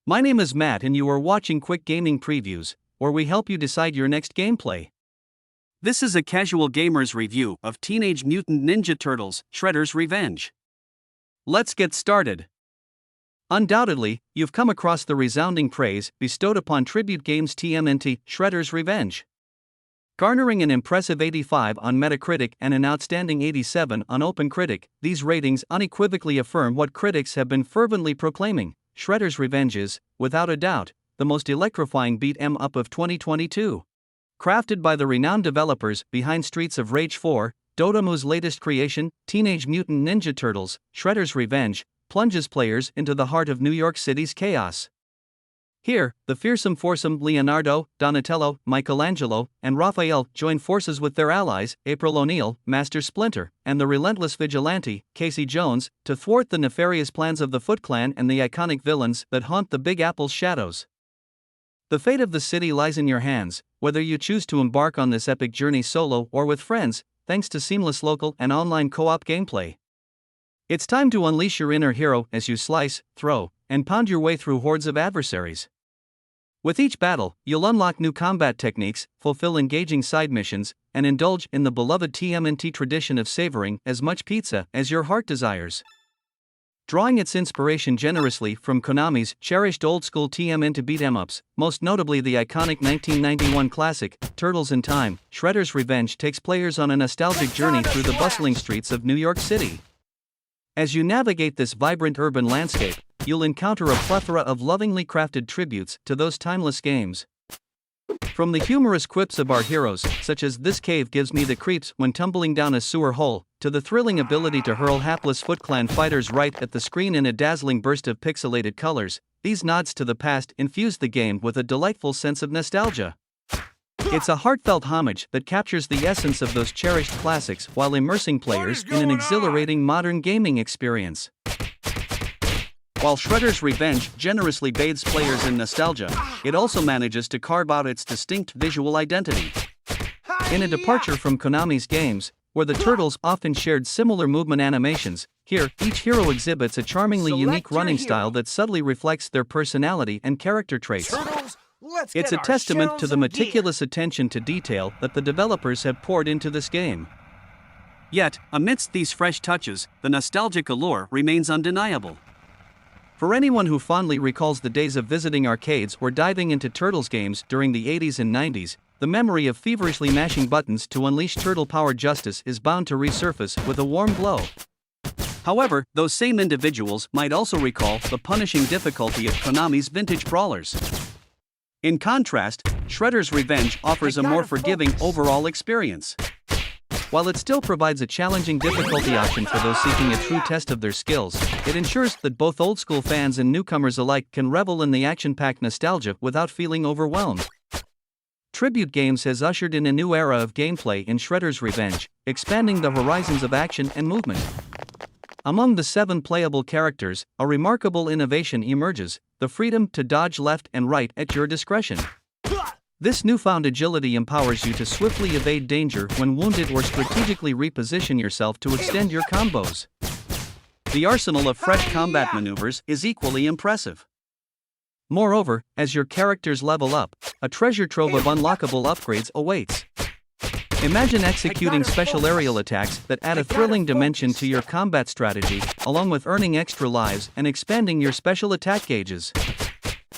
My name is Matt and you are watching Quick Gaming Previews, where we help you decide your next gameplay. This is a casual gamer's review of Teenage Mutant Ninja Turtles: Shredder's Revenge. Let's get started. Undoubtedly, you've come across the resounding praise bestowed upon Tribute Games' TMNT Shredder's Revenge. Garnering an impressive 85 on Metacritic and an outstanding 87 on OpenCritic, these ratings unequivocally affirm what critics have been fervently proclaiming: Shredder's Revenge is, without a doubt, the most electrifying beat-em-up of 2022. Crafted by the renowned developers behind Streets of Rage 4, Dodomo's latest creation, Teenage Mutant Ninja Turtles: Shredder's Revenge, plunges players into the heart of New York City's chaos. Here, the fearsome foursome Leonardo, Donatello, Michelangelo, and Raphael join forces with their allies, April O'Neil, Master Splinter, and the relentless vigilante, Casey Jones, to thwart the nefarious plans of the Foot Clan and the iconic villains that haunt the Big Apple's shadows. The fate of the city lies in your hands, whether you choose to embark on this epic journey solo or with friends, thanks to seamless local and online co-op gameplay. It's time to unleash your inner hero as you slice, throw, and pound your way through hordes of adversaries. With each battle, you'll unlock new combat techniques, fulfill engaging side missions, and indulge in the beloved TMNT tradition of savoring as much pizza as your heart desires. Drawing its inspiration generously from Konami's cherished old-school TMNT beat-em-ups, most notably the iconic 1991 classic, Turtles in Time, Shredder's Revenge takes players on a nostalgic journey through the bustling streets of New York City. As you navigate this vibrant urban landscape, you'll encounter a plethora of lovingly crafted tributes to those timeless games. From the humorous quips of our heroes, such as "This cave gives me the creeps when tumbling down a sewer hole," to the thrilling ability to hurl hapless Foot Clan fighters right at the screen in a dazzling burst of pixelated colors, these nods to the past infuse the game with a delightful sense of nostalgia. It's a heartfelt homage that captures the essence of those cherished classics while immersing players in an exhilarating modern gaming experience. While Shredder's Revenge generously bathes players in nostalgia, it also manages to carve out its distinct visual identity. In a departure from Konami's games, where the Turtles often shared similar movement animations, here, each hero exhibits a charmingly unique running style that subtly reflects their personality and character traits. It's a testament to the meticulous attention to detail that the developers have poured into this game. Yet, amidst these fresh touches, the nostalgic allure remains undeniable. For anyone who fondly recalls the days of visiting arcades or diving into Turtles games during the 80s and 90s, the memory of feverishly mashing buttons to unleash turtle-powered justice is bound to resurface with a warm glow. However, those same individuals might also recall the punishing difficulty of Konami's vintage brawlers. In contrast, Shredder's Revenge offers a more forgiving overall experience. While it still provides a challenging difficulty option for those seeking a true test of their skills, it ensures that both old-school fans and newcomers alike can revel in the action-packed nostalgia without feeling overwhelmed. Tribute Games has ushered in a new era of gameplay in Shredder's Revenge, expanding the horizons of action and movement. Among the 7 playable characters, a remarkable innovation emerges: the freedom to dodge left and right at your discretion. This newfound agility empowers you to swiftly evade danger when wounded or strategically reposition yourself to extend your combos. The arsenal of fresh combat maneuvers is equally impressive. Moreover, as your characters level up, a treasure trove of unlockable upgrades awaits. Imagine executing special aerial attacks that add a thrilling dimension to your combat strategy, along with earning extra lives and expanding your special attack gauges.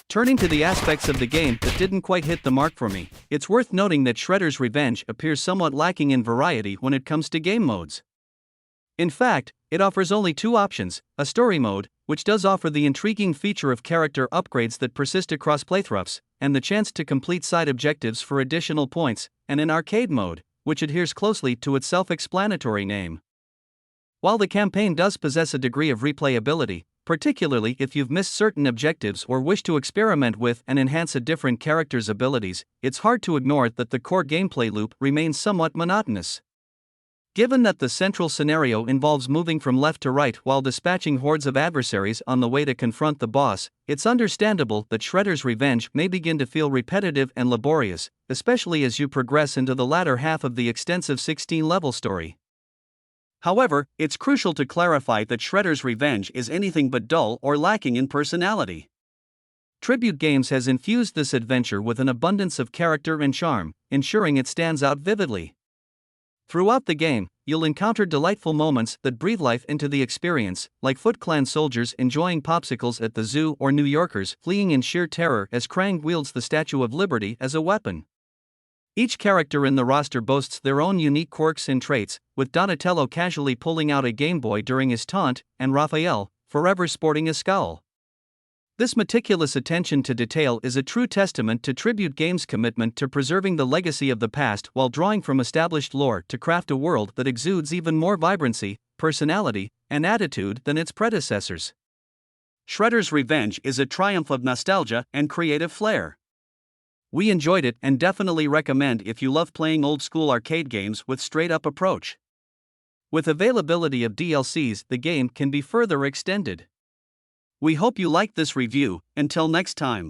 Turning to the aspects of the game that didn't quite hit the mark for me, it's worth noting that Shredder's Revenge appears somewhat lacking in variety when it comes to game modes. In fact, it offers only 2 options: a story mode, which does offer the intriguing feature of character upgrades that persist across playthroughs, and the chance to complete side objectives for additional points, and an arcade mode, which adheres closely to its self-explanatory name. While the campaign does possess a degree of replayability, particularly if you've missed certain objectives or wish to experiment with and enhance a different character's abilities, it's hard to ignore that the core gameplay loop remains somewhat monotonous. Given that the central scenario involves moving from left to right while dispatching hordes of adversaries on the way to confront the boss, it's understandable that Shredder's Revenge may begin to feel repetitive and laborious, especially as you progress into the latter half of the extensive 16-level story. However, it's crucial to clarify that Shredder's Revenge is anything but dull or lacking in personality. Tribute Games has infused this adventure with an abundance of character and charm, ensuring it stands out vividly. Throughout the game, you'll encounter delightful moments that breathe life into the experience, like Foot Clan soldiers enjoying popsicles at the zoo or New Yorkers fleeing in sheer terror as Krang wields the Statue of Liberty as a weapon. Each character in the roster boasts their own unique quirks and traits, with Donatello casually pulling out a Game Boy during his taunt, and Raphael, forever sporting a scowl. This meticulous attention to detail is a true testament to Tribute Games' commitment to preserving the legacy of the past while drawing from established lore to craft a world that exudes even more vibrancy, personality, and attitude than its predecessors. Shredder's Revenge is a triumph of nostalgia and creative flair. We enjoyed it and definitely recommend if you love playing old-school arcade games with straight-up approach. With availability of DLCs, the game can be further extended. We hope you liked this review. Until next time.